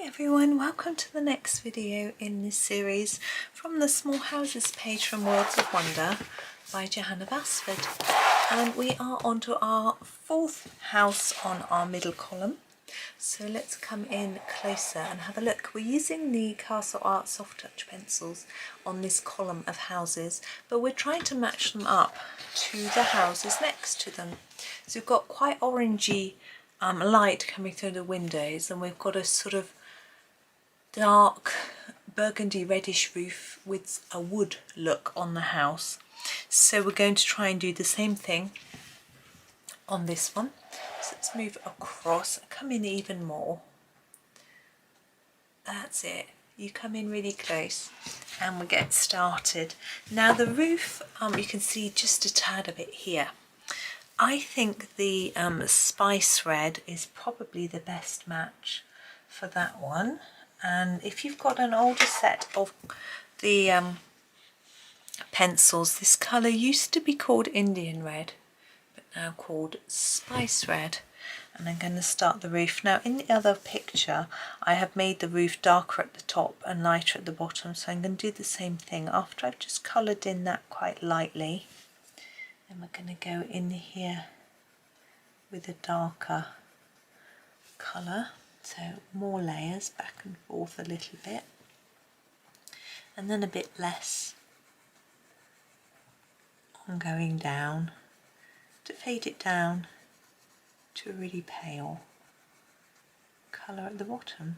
everyone, welcome to the next video in this series from the Small Houses page from Worlds of Wonder by Johanna Basford, and we are on to our fourth house on our middle column. So let's come in closer and have a look. We're using the Castle Art soft touch pencils on this column of houses, but we're trying to match them up to the houses next to them. So we've got quite orangey light coming through the windows, and we've got a sort of dark burgundy reddish roof with a wood look on the house. So we're going to try and do the same thing on this one. So let's move across, come in even more. That's it. You come in really close and we get started. Now the roof, you can see just a tad of it here. I think the spice red is probably the best match for that one. And if you've got an older set of the pencils, this colour used to be called Indian red, but now called spice red. And I'm going to start the roof. Now in the other picture I have made the roof darker at the top and lighter at the bottom, so I'm going to do the same thing after I've just coloured in that quite lightly. And we're going to go in here with a darker colour, so more layers, back and forth a little bit, and then a bit less on going down to fade it down to a really pale colour at the bottom.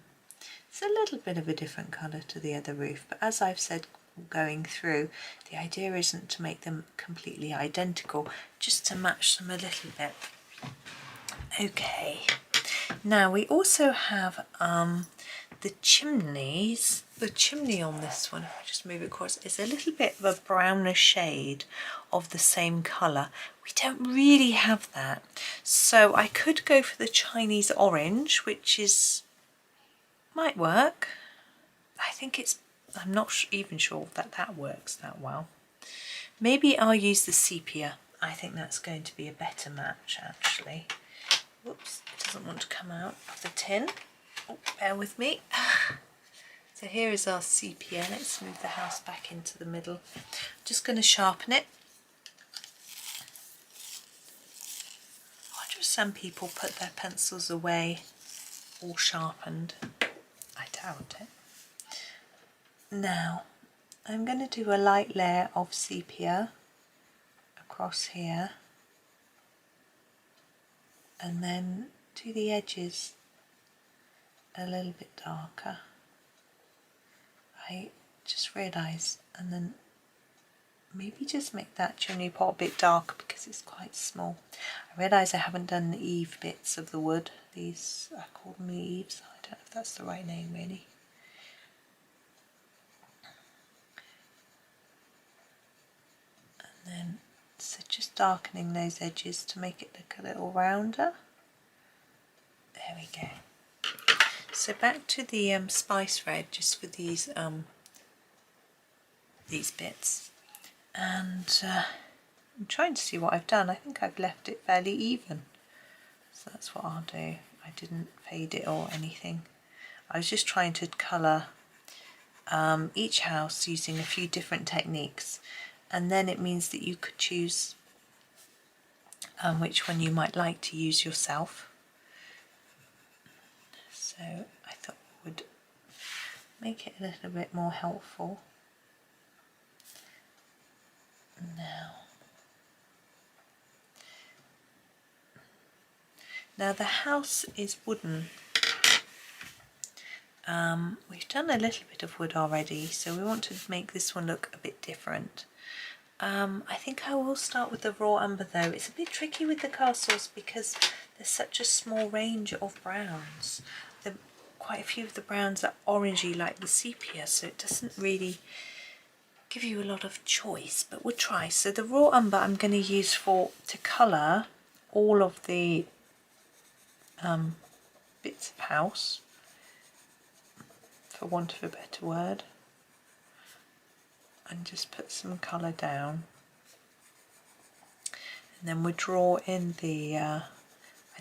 It's a little bit of a different colour to the other roof, but as I've said going through, the idea isn't to make them completely identical, just to match them a little bit. Okay, now we also have the chimneys. The chimney on this one, if I just move it across, is a little bit of a browner shade of the same colour. We don't really have that, so I could go for the Chinese orange, which might work. I think I'm not even sure that that works that well. Maybe I'll use the sepia. I think that's going to be a better match actually. Whoops, it doesn't want to come out of the tin. Oh, bear with me. So here is our sepia. Let's move the house back into the middle. Just going to sharpen it. I wonder if some people put their pencils away all sharpened. I doubt it. Now I'm going to do a light layer of sepia across here, and then do the edges a little bit darker. I just realised, and then maybe just make that chimney pot a bit darker because it's quite small. I realise I haven't done the eave bits of the wood. These, I call them the eaves. I don't know if that's the right name really. And then, so just darkening those edges to make it look a little rounder. There we go. So back to the spice red, just for these bits, and I'm trying to see what I've done. I think I've left it fairly even, so that's what I'll do. I didn't fade it or anything. I was just trying to colour each house using a few different techniques, and then it means that you could choose which one you might like to use yourself. So I thought it would make it a little bit more helpful. Now the house is wooden. We've done a little bit of wood already, so we want to make this one look a bit different. I think I will start with the raw umber though. It's a bit tricky with the castles because there's such a small range of browns. Quite a few of the browns are orangey like the sepia, so it doesn't really give you a lot of choice, but we'll try. So the raw umber I'm going to use to colour all of the bits of house, for want of a better word, and just put some colour down, and then we draw in the I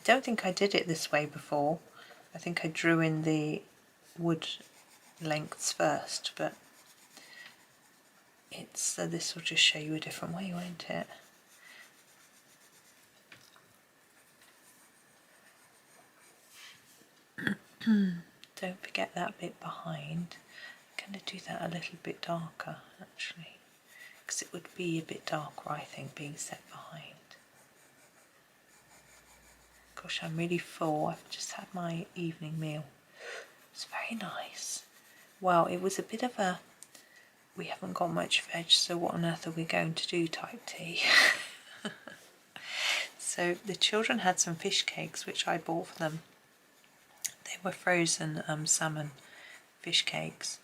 don't think I did it this way before. I think I drew in the wood lengths first, but it's this will just show you a different way, won't it? Don't forget that bit behind. I'm going to do that a little bit darker actually, because it would be a bit darker, I think, being set behind. Gosh, I'm really full. I've just had my evening meal. It's very nice. Well, it was a bit of a, we haven't got much veg, so what on earth are we going to do type tea. So the children had some fish cakes which I bought for them. They were frozen salmon fish cakes,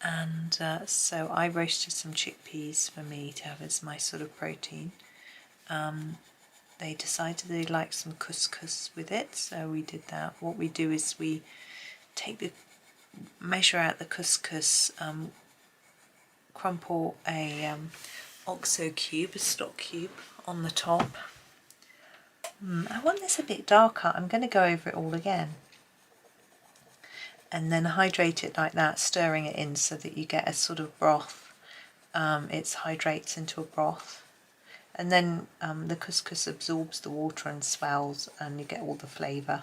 and so I roasted some chickpeas for me to have as my sort of protein. They decided they liked some couscous with it, so we did that. What we do is we measure out the couscous, crumple a oxo cube, a stock cube on the top. I want this a bit darker. I'm going to go over it all again. And then hydrate it like that, stirring it in so that you get a sort of broth. It hydrates into a broth. And then the couscous absorbs the water and swells, and you get all the flavour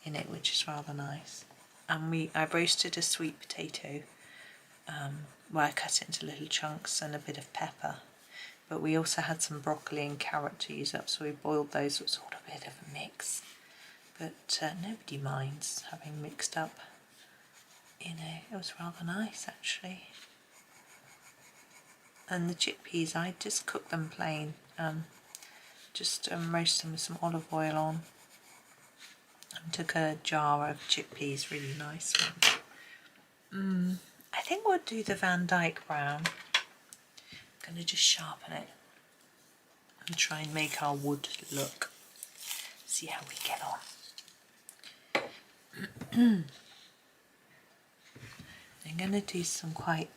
in it, which is rather nice. And I roasted a sweet potato, where I cut it into little chunks, and a bit of pepper. But we also had some broccoli and carrot to use up, so we boiled those. It was sort of a bit of a mix. But nobody minds having mixed up. You know, it was rather nice actually. And the chickpeas, I just cooked them plain, just roast them with some olive oil on, and took a jar of chickpeas, really nice one. I think we'll do the Van Dyck brown. I'm going to just sharpen it and try and make our wood look, see how we get on. I'm going to do some quite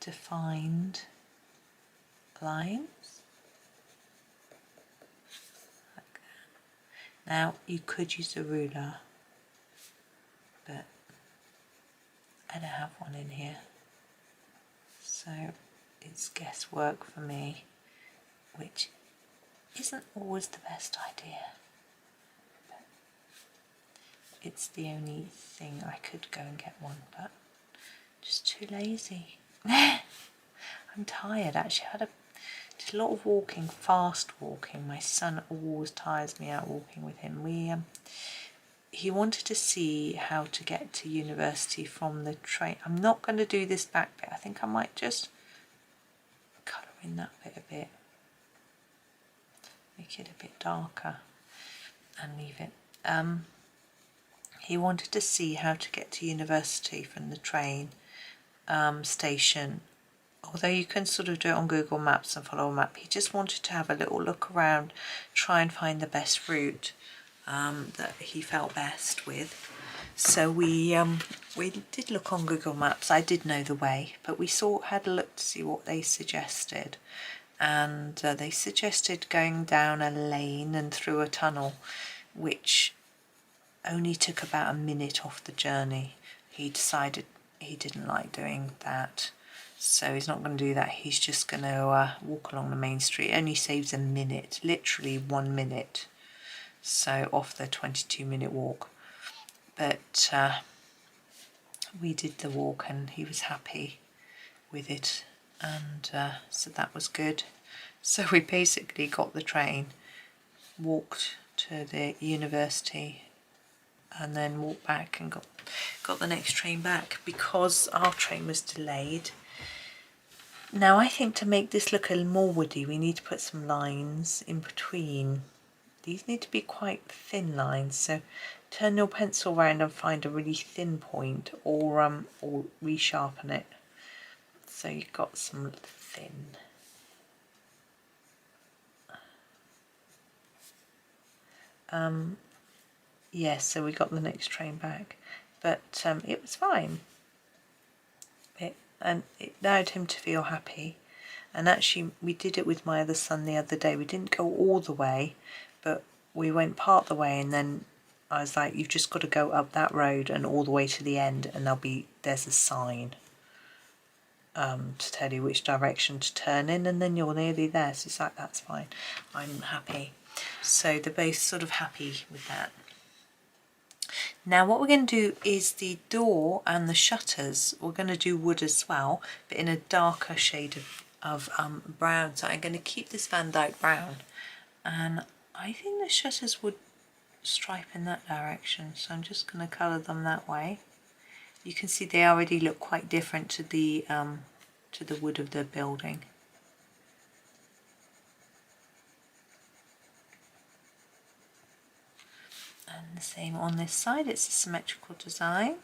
defined lines like that. Now you could use a ruler, but I don't have one in here, so it's guesswork for me, which isn't always the best idea, but it's the only thing. I could go and get one, but just too lazy. I'm tired actually. Did a lot of walking, fast walking. My son always tires me out walking with him. He wanted to see how to get to university from the train. I'm not going to do this back bit. I think I might just colour in that bit a bit, make it a bit darker and leave it. He wanted to see how to get to university from the train station, although you can sort of do it on Google Maps and follow a map. He just wanted to have a little look around, try and find the best route that he felt best with. So we did look on Google Maps. I did know the way, but we had a look to see what they suggested, and they suggested going down a lane and through a tunnel, which only took about a minute off the journey. He decided he didn't like doing that, so he's not going to do that. He's just going to walk along the main street. It only saves a minute, literally 1 minute, so off the 22-minute walk. But we did the walk and he was happy with it, and so that was good. So we basically got the train, walked to the university, and then walked back and got the next train back, because our train was delayed. Now I think to make this look a little more woody, we need to put some lines in between. These need to be quite thin lines, so turn your pencil around and find a really thin point, or resharpen it so you've got some thin. Yes, so we got the next train back, but it was fine. And it allowed him to feel happy. And actually we did it with my other son the other day. We didn't go all the way, but we went part the way, and then I was like, you've just got to go up that road and all the way to the end, and there's a sign to tell you which direction to turn in, and then you're nearly there. So it's like, that's fine, I'm happy. So they're both sort of happy with that. Now what we're going to do is the door and the shutters, we're going to do wood as well, but in a darker shade of brown. So I'm going to keep this Van Dyck brown, and I think the shutters would stripe in that direction, so I'm just going to colour them that way. You can see they already look quite different to the wood of the building. And the same on this side, it's a symmetrical design.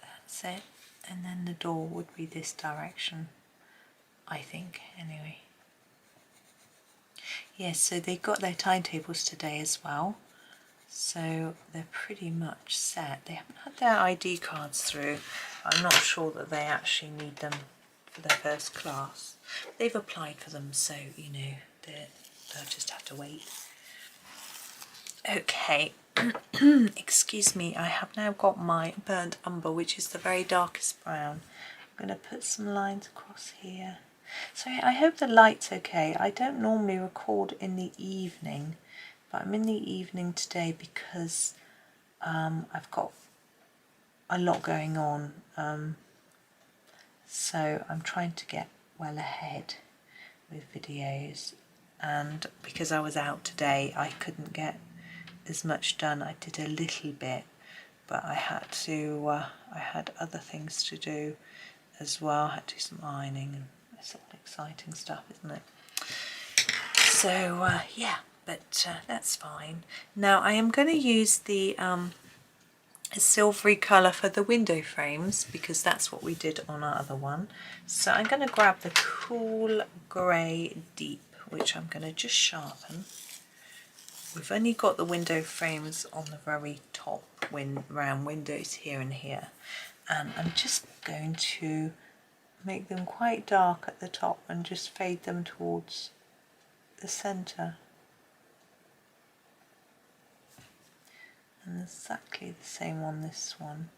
That's it. And then the door would be this direction, I think, anyway. Yes, so they got their timetables today as well. So they're pretty much set. They haven't had their ID cards through. I'm not sure that they actually need them for their first class. They've applied for them, so you know they'll just have to wait. Okay, excuse me, I have now got my burnt umber, which is the very darkest brown. I'm going to put some lines across here. So I hope the light's okay. I don't normally record in the evening, but I'm in the evening today because I've got a lot going on. So I'm trying to get well ahead with videos, and because I was out today I couldn't get as much done. I did a little bit, but I had to I had other things to do as well. I had to do some ironing, and it's all exciting stuff, isn't it? So yeah, but that's fine. Now I am going to use the a silvery colour for the window frames, because that's what we did on our other one. So I'm going to grab the cool grey deep, which I'm going to just sharpen. We've only got the window frames on the very top round windows here and here, and I'm just going to make them quite dark at the top and just fade them towards the centre. And exactly the same on this one,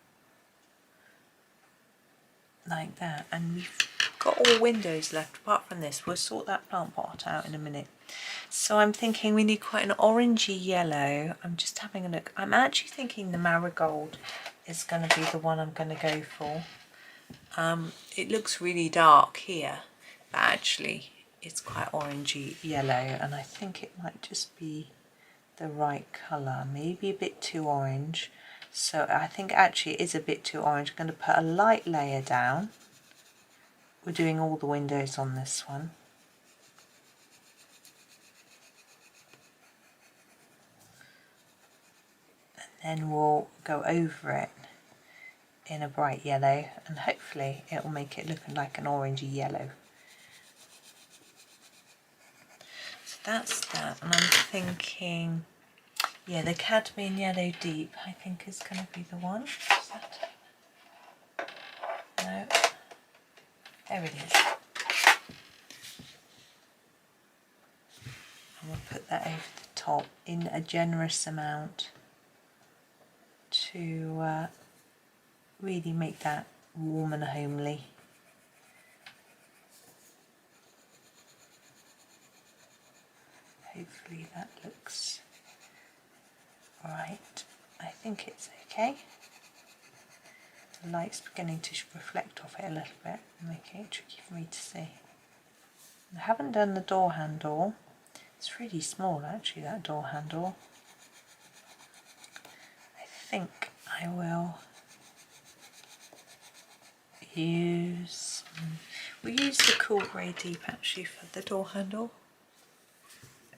like that. And we've got all windows left apart from this. We'll sort that plant pot out in a minute. So I'm thinking we need quite an orangey yellow. I'm just having a look. I'm actually thinking the marigold is going to be the one I'm going to go for. It looks really dark here, but actually it's quite orangey yellow, and I think it might just be the right colour, maybe a bit too orange. So I think actually it is a bit too orange. I'm going to put a light layer down. We're doing all the windows on this one. And then we'll go over it in a bright yellow, and hopefully it will make it look like an orangey yellow. So that's that, and I'm thinking, yeah, the cadmium yellow deep I think is going to be the one. Is that it? No, there it is. And we'll put that over the top in a generous amount to really make that warm and homely. Hopefully that looks right. I think it's okay. The light's beginning to reflect off it a little bit, making it tricky for me to see. I haven't done the door handle. It's really small actually, that door handle. I think I will use, we'll use the cool grey deep actually for the door handle.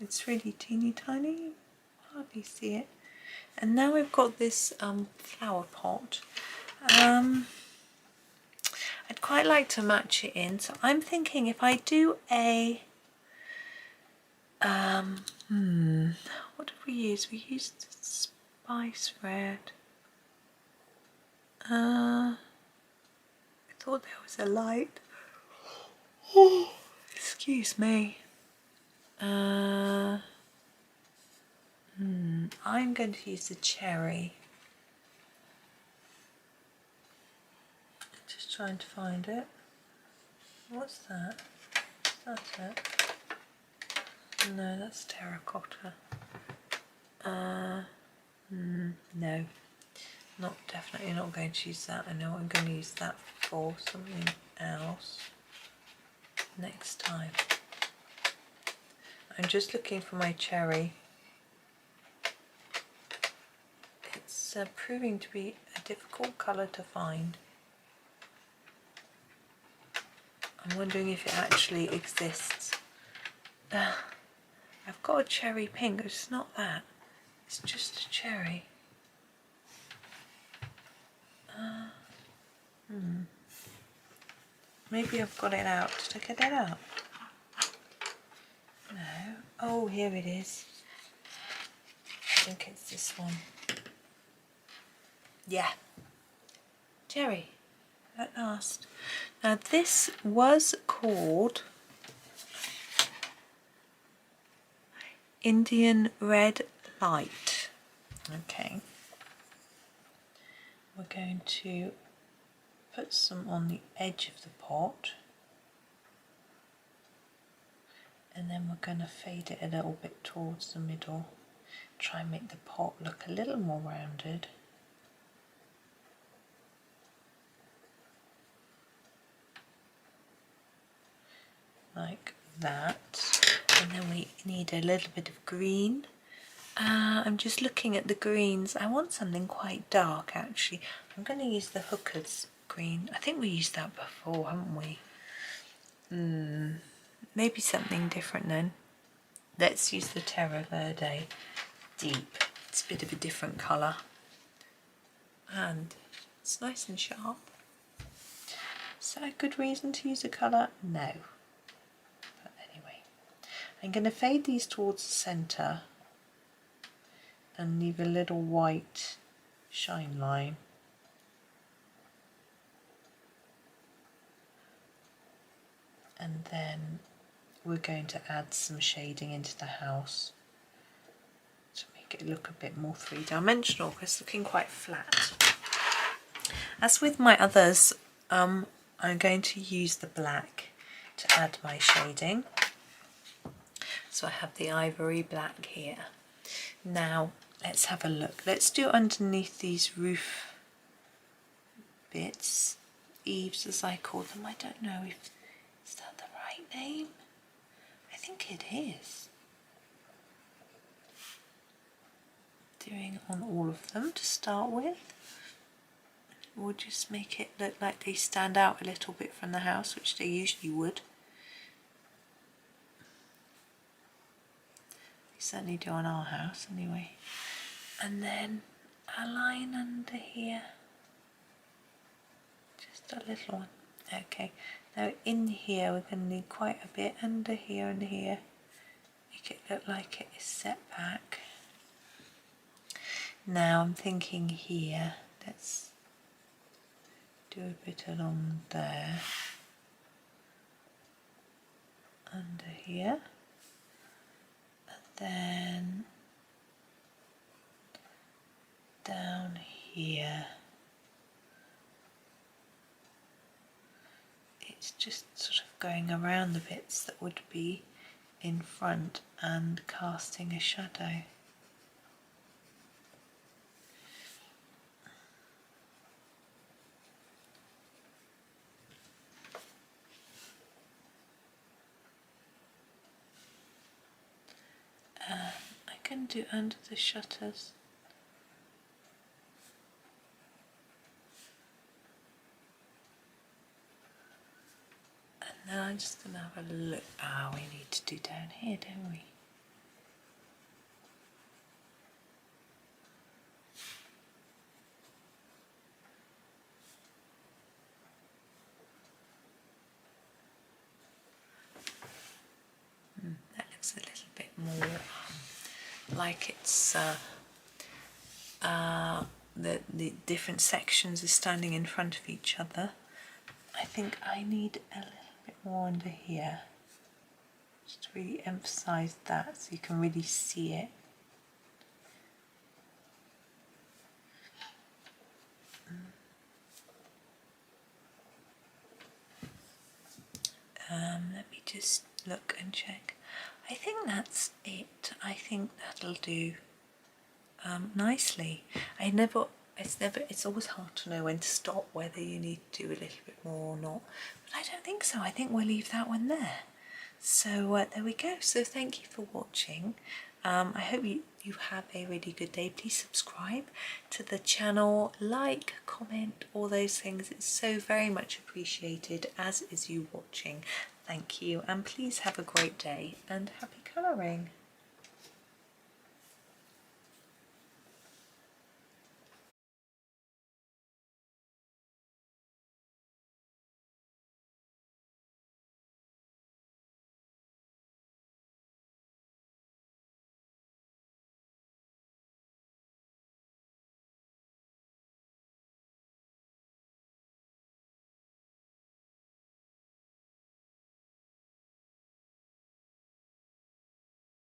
It's really teeny tiny, you hardly see it. And now we've got this flower pot. I'd quite like to match it in, so I'm thinking if I do a what did we use? We used spice red, thought there was a light. Oh, excuse me. I'm going to use the cherry. Just trying to find it. What's that? Is that it? No, that's terracotta. No, definitely not going to use that. I know I'm going to use that for something else next time. I'm just looking for my cherry. It's proving to be a difficult colour to find. I'm wondering if it actually exists. I've got a cherry pink, it's not that. It's just a cherry. Maybe I've got it out. Did I get it out? No. Oh, here it is. I think it's this one. Yeah. Cherry. At last. Now this was called Indian Red Light. Okay. We're going to put some on the edge of the pot, and then we're going to fade it a little bit towards the middle. Try and make the pot look a little more rounded. Like that. And then we need a little bit of green. I'm just looking at the greens. I want something quite dark actually. I'm going to use the Hooker's green. I think we used that before, haven't we? Maybe something different then. Let's use the Terre Verde Deep. It's a bit of a different colour. And it's nice and sharp. Is that a good reason to use a colour? No. But anyway. I'm going to fade these towards the centre and leave a little white shine line. And then we're going to add some shading into the house to make it look a bit more three-dimensional, because it's looking quite flat. As with my others, I'm going to use the black to add my shading. So I have the ivory black here. Now let's have a look. Let's do underneath these roof bits, eaves as I call them. I don't know if is that the right name? I think it is. Doing on all of them to start with. We'll just make it look like they stand out a little bit from the house, which they usually would. They certainly do on our house anyway. And then a line under here. Just a little one. Okay. Now in here we're going to need quite a bit under here and here. Make it look like it is set back. Now I'm thinking here, let's do a bit along there. Under here. And then down here. It's just sort of going around the bits that would be in front and casting a shadow. I can do under the shutters. Now I'm just going to have a look. We need to do down here, don't we? That looks a little bit more like it's the different sections are standing in front of each other. I think I need a little bit more under here, just to really emphasize that so you can really see it. Let me just look and check. I think that's it. I think that'll do nicely. It's always hard to know when to stop, whether you need to do a little bit more or not. But I don't think so. I think we'll leave that one there. So there we go. So thank you for watching. I hope you have a really good day. Please subscribe to the channel, like, comment, all those things. It's so very much appreciated, as is you watching. Thank you, and please have a great day and happy colouring.